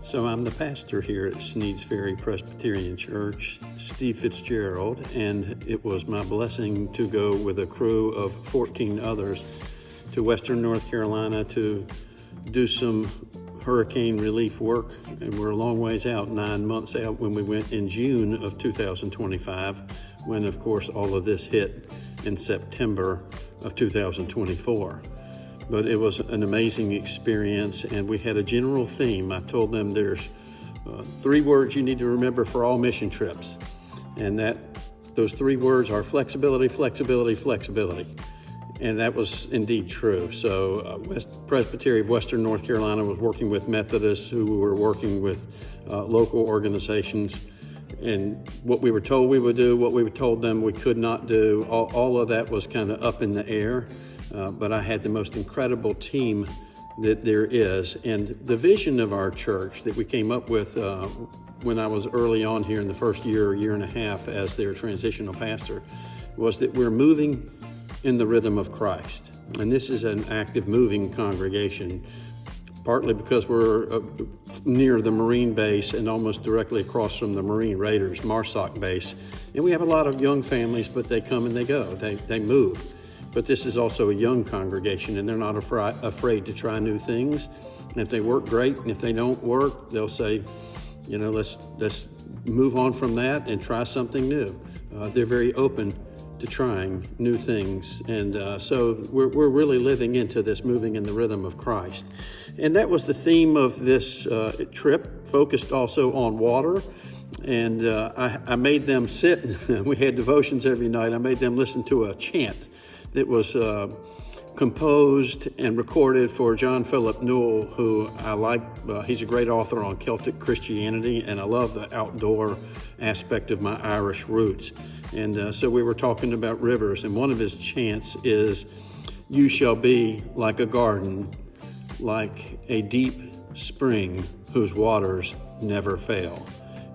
So I'm the pastor here at Sneads Ferry Presbyterian Church, Steve Fitzgerald, and it was my blessing to go with a crew of 14 others to Western North Carolina to do some hurricane relief work. And we're a long ways out, 9 months out, when we went in June of 2025, when of course all of this hit in September of 2024. But it was an amazing experience, and we had a general theme. I told them there's 3 words you need to remember for all mission trips, and those 3 words are flexibility, flexibility, flexibility. And that was indeed true. So Presbytery of Western North Carolina was working with Methodists who were working with local organizations, and what we were told we would do, what we were told them we could not do, all of that was kind of up in the air. But I had the most incredible team that there is. And the vision of our church that we came up with when I was early on here in the first year and a half as their transitional pastor was that we're moving in the rhythm of Christ. And this is an active moving congregation, partly because we're near the Marine base and almost directly across from the Marine Raiders MARSOC base. And we have a lot of young families, but they come and they go, they move. But this is also a young congregation, and they're not afraid to try new things. And if they work, great. And if they don't work, they'll say, let's move on from that and try something new. They're very open to trying new things. And so we're really living into this moving in the rhythm of Christ. And that was the theme of this trip, focused also on water. And I made them sit. We had devotions every night. I made them listen to a chant that was composed and recorded for John Philip Newell, who I like. He's a great author on Celtic Christianity, and I love the outdoor aspect of my Irish roots. And so we were talking about rivers, and one of his chants is, "You shall be like a garden, like a deep spring whose waters never fail."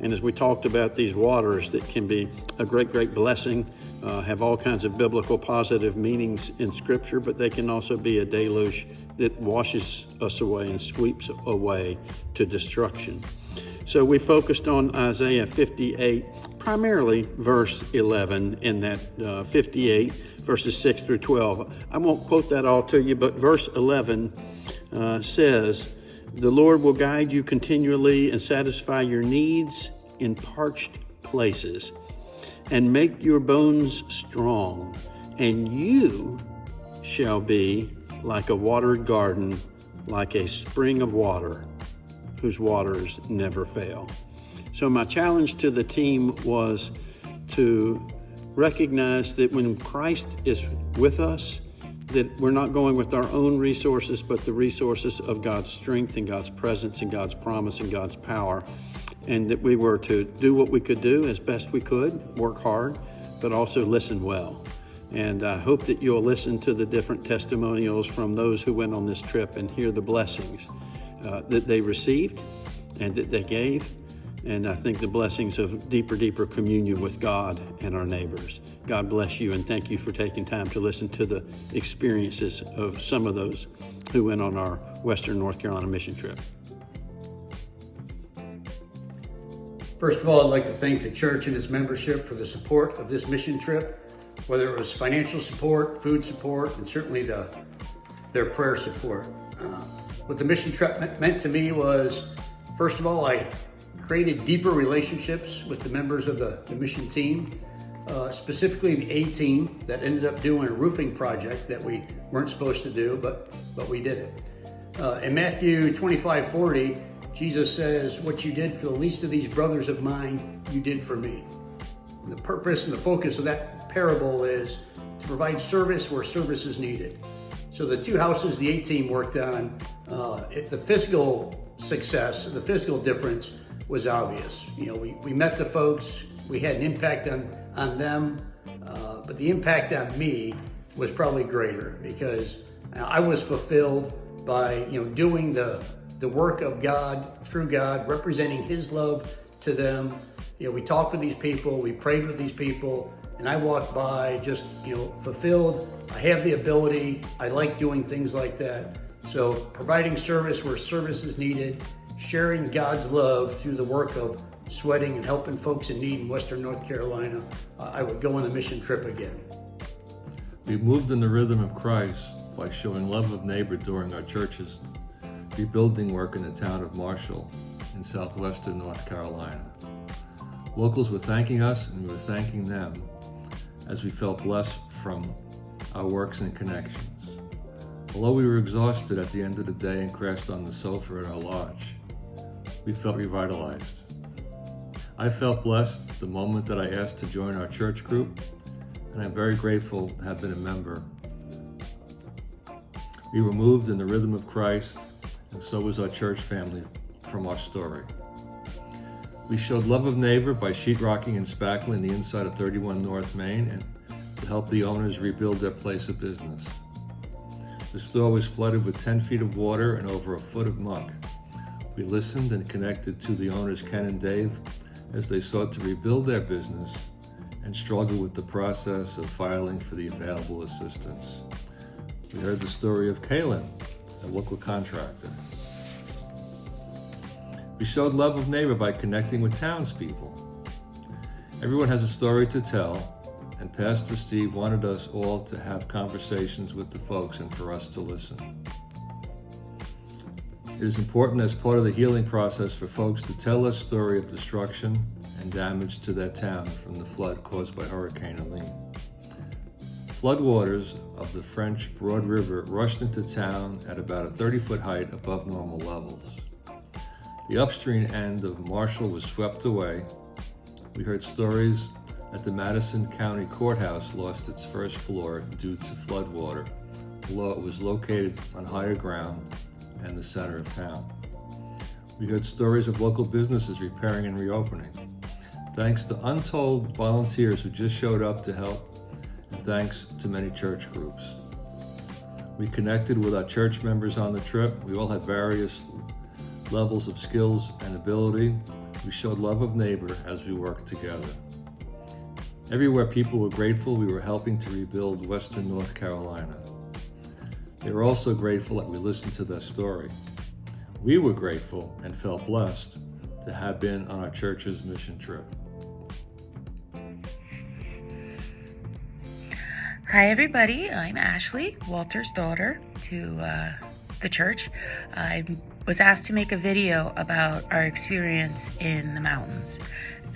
And as we talked about these waters that can be a great blessing, have all kinds of biblical positive meanings in Scripture, but they can also be a deluge that washes us away and sweeps away to destruction. So we focused on Isaiah 58, primarily verse 11, in that 58, verses 6 through 12. I won't quote that all to you, but verse 11 says, "The Lord will guide you continually and satisfy your needs in parched places, and make your bones strong, and you shall be like a watered garden, like a spring of water, whose waters never fail." So my challenge to the team was to recognize that when Christ is with us, that we're not going with our own resources, but the resources of God's strength and God's presence and God's promise and God's power. And that we were to do what we could do as best we could, work hard, but also listen well. And I hope that you'll listen to the different testimonials from those who went on this trip and hear the blessings that they received and that they gave. And I think the blessings of deeper communion with God and our neighbors. God bless you, and thank you for taking time to listen to the experiences of some of those who went on our Western North Carolina mission trip. First of all, I'd like to thank the church and its membership for the support of this mission trip, whether it was financial support, food support, and certainly their prayer support. What the mission trip meant to me was, first of all, I created deeper relationships with the members of the mission team, specifically the A team that ended up doing a roofing project that we weren't supposed to do, but we did it. In Matthew 25:40, Jesus says, "What you did for the least of these brothers of mine, you did for me." And the purpose and the focus of that parable is to provide service where service is needed. So the 2 houses the A team worked on, the physical success, the physical difference was obvious. We met the folks, we had an impact on them, but the impact on me was probably greater because I was fulfilled by doing the work of God through God, representing His love to them. We talked with these people, we prayed with these people, and I walked by just fulfilled. I have the ability, I like doing things like that. So providing service where service is needed, sharing God's love through the work of sweating and helping folks in need in Western North Carolina, I would go on a mission trip again. We moved in the rhythm of Christ by showing love of neighbor during our church's rebuilding work in the town of Marshall in southwestern North Carolina. Locals were thanking us and we were thanking them as we felt blessed from our works and connections. Although we were exhausted at the end of the day and crashed on the sofa at our lodge, we felt revitalized. I felt blessed the moment that I asked to join our church group, and I'm very grateful to have been a member. We were moved in the rhythm of Christ, and so was our church family from our story. We showed love of neighbor by sheetrocking and spackling the inside of 31 North Main and to help the owners rebuild their place of business. The store was flooded with 10 feet of water and over a foot of muck. We listened and connected to the owners, Ken and Dave, as they sought to rebuild their business and struggle with the process of filing for the available assistance. We heard the story of Kalen, a local contractor. We showed love of neighbor by connecting with townspeople. Everyone has a story to tell, and Pastor Steve wanted us all to have conversations with the folks and for us to listen. It is important as part of the healing process for folks to tell their story of destruction and damage to their town from the flood caused by Hurricane Helene. Floodwaters of the French Broad River rushed into town at about a 30-foot height above normal levels. The upstream end of Marshall was swept away. We heard stories that the Madison County Courthouse lost its first floor due to floodwater, although it was located on higher ground and the center of town. We heard stories of local businesses repairing and reopening. Thanks to untold volunteers who just showed up to help, and thanks to many church groups. We connected with our church members on the trip. We all had various levels of skills and ability. We showed love of neighbor as we worked together. Everywhere people were grateful we were helping to rebuild Western North Carolina. They were also grateful that we listened to their story. We were grateful and felt blessed to have been on our church's mission trip. Hi everybody, I'm Ashley, Walter's daughter to the church. I was asked to make a video about our experience in the mountains,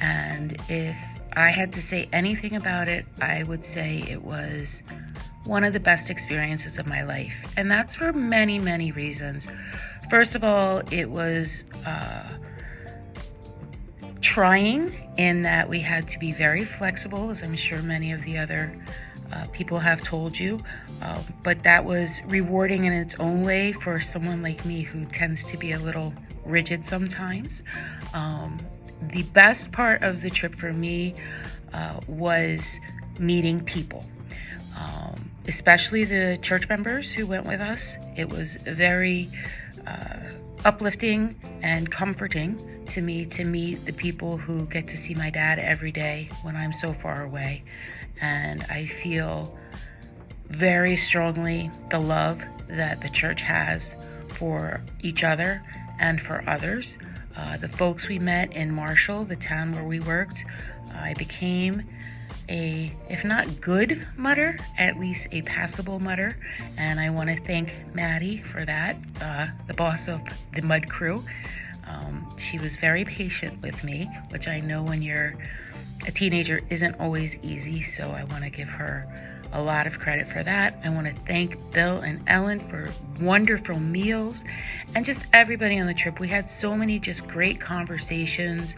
and if I had to say anything about it, I would say it was one of the best experiences of my life, and that's for many, many reasons. First of all, it was trying in that we had to be very flexible, as I'm sure many of the other people have told you, but that was rewarding in its own way for someone like me who tends to be a little rigid sometimes. The best part of the trip for me was meeting people, especially the church members who went with us. It was very uplifting and comforting to me to meet the people who get to see my dad every day when I'm so far away. And I feel very strongly the love that the church has for each other and for others. The folks we met in Marshall, the town where we worked, I became a, if not good mudder, at least a passable mudder. And I want to thank Maddie for that, the boss of the mud crew. She was very patient with me, which I know when you're a teenager isn't always easy, so I want to give her a lot of credit for that. I want to thank Bill and Ellen for wonderful meals and just everybody on the trip. We had so many just great conversations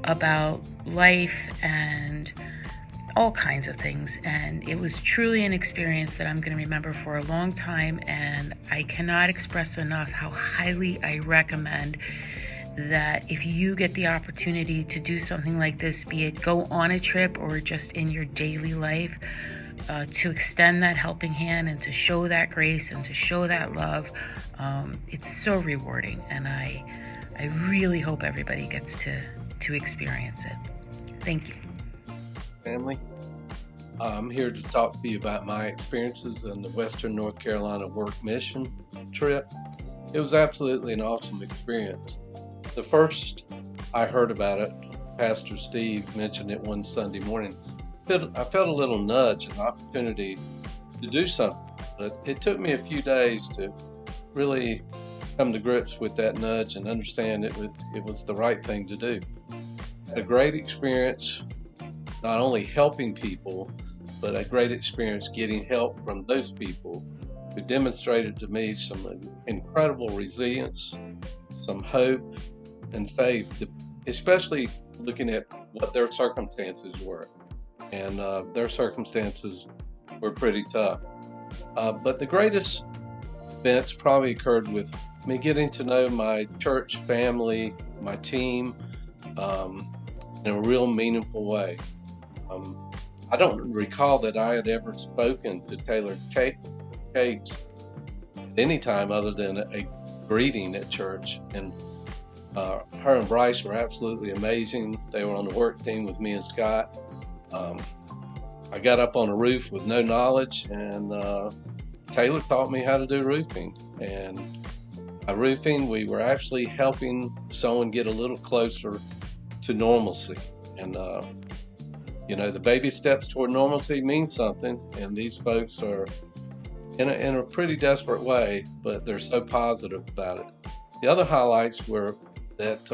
about life and all kinds of things, and it was truly an experience that I'm going to remember for a long time, and I cannot express enough how highly I recommend that if you get the opportunity to do something like this, be it go on a trip or just in your daily life, to extend that helping hand and to show that grace and to show that love. It's so rewarding, and I really hope everybody gets to experience it. Thank you. Family, I'm here to talk to you about my experiences in the Western North Carolina work mission trip. it was absolutely an awesome experience. The first I heard about it, Pastor Steve mentioned it one Sunday morning. I felt a little nudge, an opportunity to do something, but it took me a few days to really come to grips with that nudge and understand it was the right thing to do. Had a great experience, not only helping people, but a great experience getting help from those people who demonstrated to me some incredible resilience, some hope and faith, especially looking at what their circumstances were. And their circumstances were pretty tough. But the greatest events probably occurred with me getting to know my church family, my team, in a real meaningful way. I don't recall that I had ever spoken to Taylor Cates at any time other than a greeting at church. And her and Bryce were absolutely amazing. They were on the work team with me and Scott. I got up on a roof with no knowledge, and Taylor taught me how to do roofing. And by roofing, we were actually helping someone get a little closer to normalcy. And the baby steps toward normalcy mean something, and these folks are in a pretty desperate way, but they're so positive about it. The other highlights were that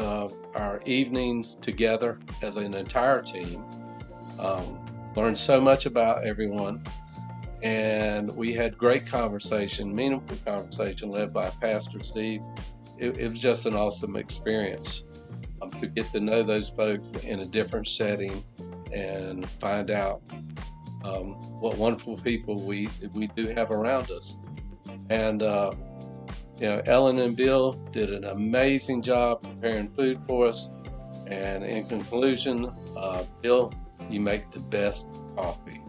our evenings together as an entire team, learned so much about everyone, and we had great conversation, meaningful conversation led by Pastor Steve. It was just an awesome experience to get to know those folks in a different setting and find out what wonderful people we do have around us. And Ellen and Bill did an amazing job preparing food for us. And in conclusion, Bill, you make the best coffee.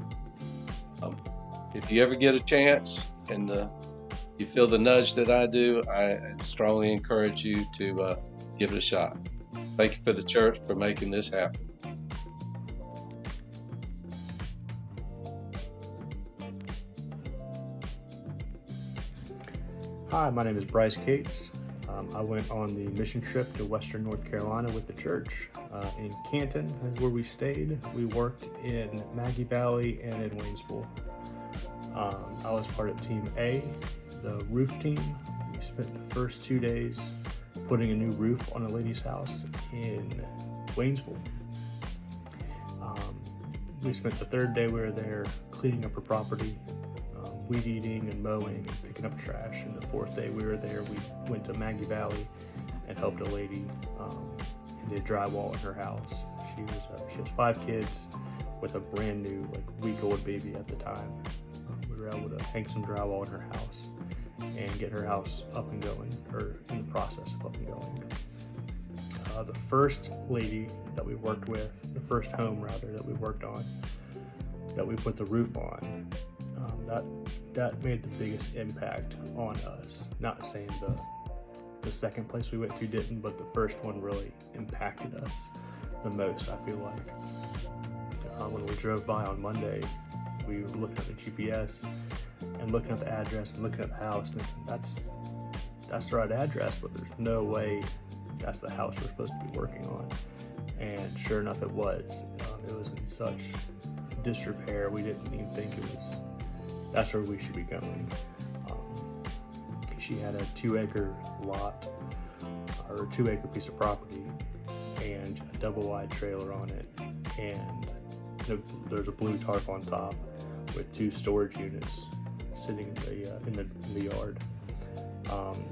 If you ever get a chance and you feel the nudge that I do, I strongly encourage you to give it a shot. Thank you for the church for making this happen. Hi, my name is Bryce Cates. I went on the mission trip to Western North Carolina with the church. In Canton is where we stayed. We worked in Maggie Valley and in Waynesville. I was part of Team A, the roof team. We spent the first 2 days putting a new roof on a lady's house in Waynesville. We spent the third day we were there cleaning up her property, weed eating and mowing and picking up trash. And the fourth day we were there, we went to Maggie Valley and helped a lady and did drywall in her house. She has 5 kids with a brand new, week-old baby at the time. We were able to hang some drywall in her house and get her house up and going, or in the process of up and going. The first lady that we worked with, the first home rather that we worked on, that we put the roof on, that made the biggest impact on us. Not saying the second place we went to didn't, but the first one really impacted us the most, I feel like. When we drove by on Monday, we were looking at the GPS and looking at the address and looking at the house, and that's the right address, but there's no way that's the house we're supposed to be working on. And sure enough, it was. It was in such disrepair, we didn't even think that's where we should be going. She had a 2-acre lot, or a 2-acre piece of property, and a double-wide trailer on it, and there's a blue tarp on top with 2 storage units sitting in the yard.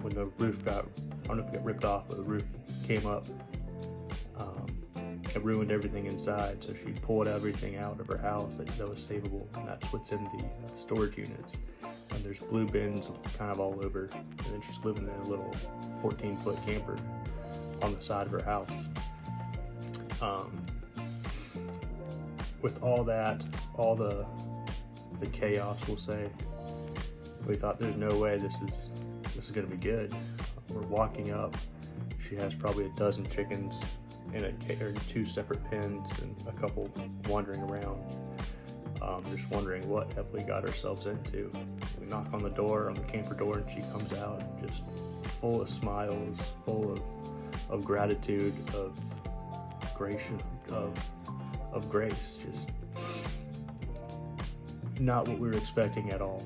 When the roof I don't know if it got ripped off, but the roof came up. It ruined everything inside, so she pulled everything out of her house that was savable, and that's what's in the storage units. And there's blue bins kind of all over, and then she's living in a little 14-foot camper on the side of her house. With all that, all the chaos, we'll say, we thought there's no way this is going to be good. We're walking up. She has probably a dozen chickens in 2 separate pens, and a couple wandering around. Just wondering what have we got ourselves into. We knock on the camper door, and she comes out just full of smiles, full of gratitude, of grace, of grace. Just not what we were expecting at all.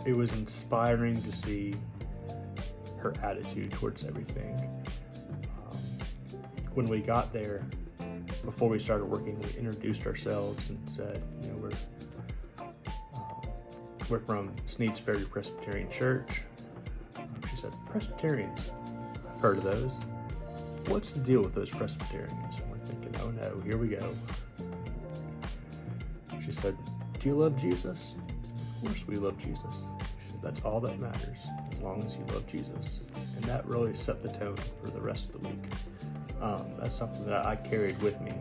It was inspiring to see her attitude towards everything. When we got there, before we started working, we introduced ourselves and said, you know, we're from Sneeds Ferry Presbyterian Church. She said, Presbyterians, I've heard of those. What's the deal with those Presbyterians? And we're thinking, oh no, here we go. She said, do you love Jesus? I said, of course we love Jesus. She said, that's all that matters, as long as you love Jesus. And that really set the tone for the rest of the week. That's something that I carried with me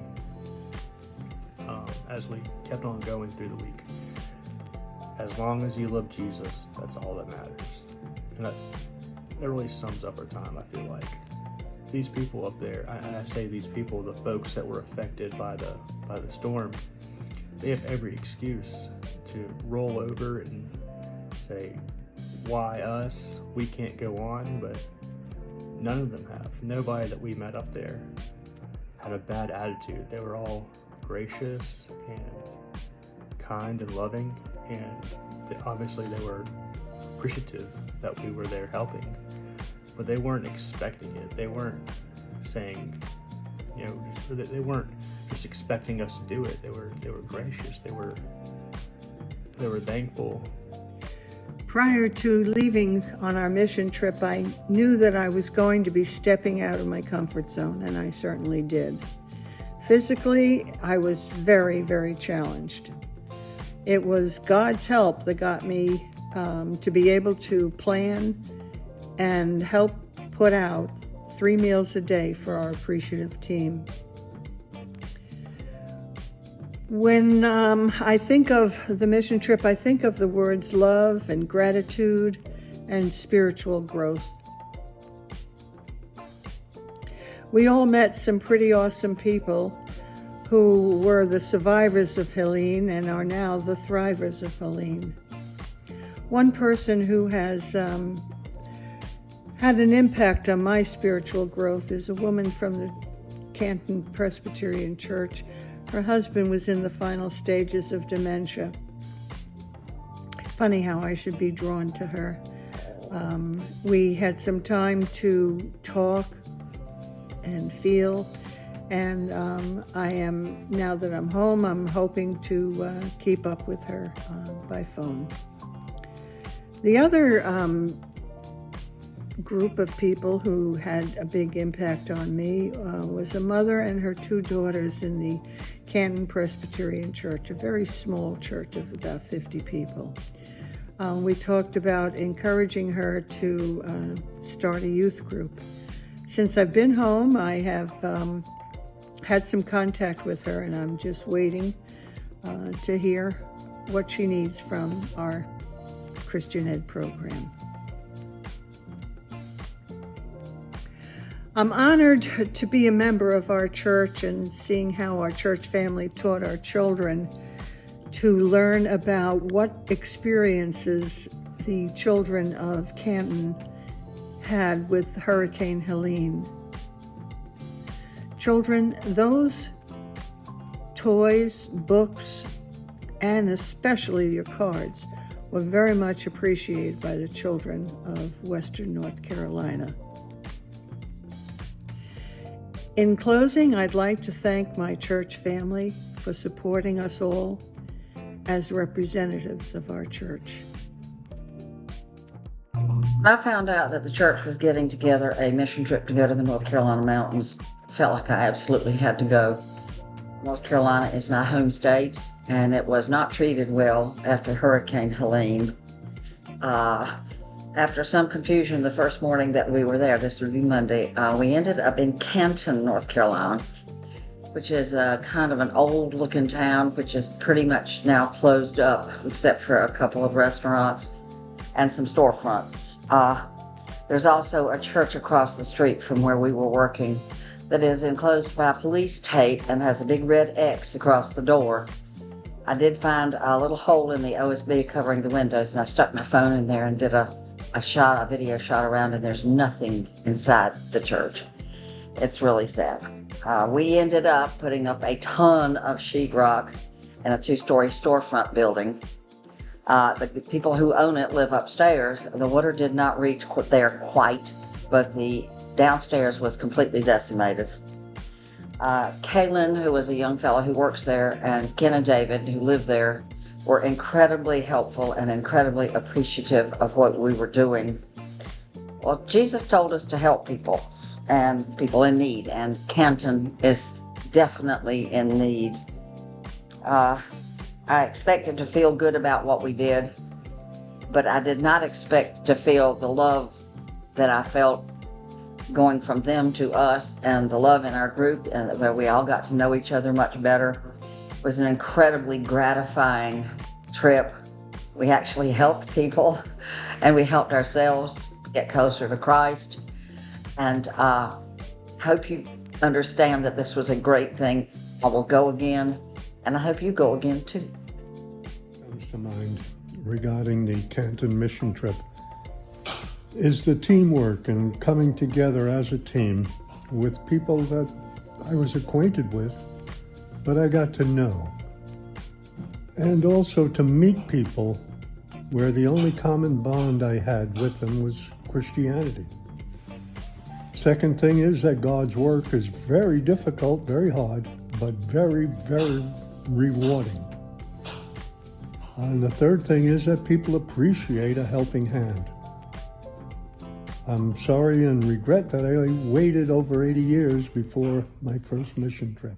as we kept on going through the week. As long as you love Jesus, that's all that matters. And that really sums up our time, I feel like. These people up there, and I say these people, the folks that were affected by the storm, they have every excuse to roll over and say, why us? We can't go on, but none of them have. Nobody that we met up there had a bad attitude. They were all gracious and kind and loving, and obviously they were appreciative that we were there helping, but they weren't expecting it. They weren't saying, you know, they weren't just expecting us to do it. They were gracious. They were thankful. Prior to leaving on our mission trip, I knew that I was going to be stepping out of my comfort zone, and I certainly did. Physically, I was very, very challenged. It was God's help that got me to be able to plan and help put out 3 meals a day for our appreciative team. When I think of the mission trip, I think of the words love and gratitude and spiritual growth. We all met some pretty awesome people who were the survivors of Helene and are now the thrivers of Helene. One person who has had an impact on my spiritual growth is a woman from the Canton Presbyterian Church. Her husband was in the final stages of dementia. Funny how I should be drawn to her. We had some time to talk and feel, and now that I'm home, I'm hoping to keep up with her by phone. The other group of people who had a big impact on me was a mother and her 2 daughters in the Canton Presbyterian Church, a very small church of about 50 people. We talked about encouraging her to start a youth group. Since I've been home, I have had some contact with her, and I'm just waiting to hear what she needs from our Christian Ed program. I'm honored to be a member of our church and seeing how our church family taught our children to learn about what experiences the children of Canton had with Hurricane Helene. Children, those toys, books, and especially your cards were very much appreciated by the children of Western North Carolina. In closing, I'd like to thank my church family for supporting us all as representatives of our church. I found out that the church was getting together a mission trip to go to the North Carolina mountains. Felt like I absolutely had to go. North Carolina is my home state, and it was not treated well after Hurricane Helene. After some confusion the first morning that we were there, this would be Monday, we ended up in Canton, North Carolina, which is kind of an old-looking town, which is pretty much now closed up, except for a couple of restaurants and some storefronts. There's also a church across the street from where we were working that is enclosed by police tape and has a big red X across the door. I did find a little hole in the OSB covering the windows, and I stuck my phone in there and did a video shot around, and there's nothing inside the church. It's really sad. We ended up putting up a ton of sheetrock in a 2-story storefront building. The people who own it live upstairs. The water did not reach there quite, but the downstairs was completely decimated. Kaylin, who was a young fellow who works there, and Ken and David, who live there, were incredibly helpful and incredibly appreciative of what we were doing. Well, Jesus told us to help people and people in need, and Canton is definitely in need. I expected to feel good about what we did, but I did not expect to feel the love that I felt going from them to us, and the love in our group, and where we all got to know each other much better. It was an incredibly gratifying trip. We actually helped people, and we helped ourselves get closer to Christ. And hope you understand that this was a great thing. I will go again, and I hope you go again too. Comes to mind regarding the Canton mission trip is the teamwork and coming together as a team with people that I was acquainted with, but I got to know. And also to meet people where the only common bond I had with them was Christianity. Second thing is that God's work is very difficult, very hard, but very, very rewarding. And the third thing is that people appreciate a helping hand. I'm sorry and regret that I waited over 80 years before my first mission trip.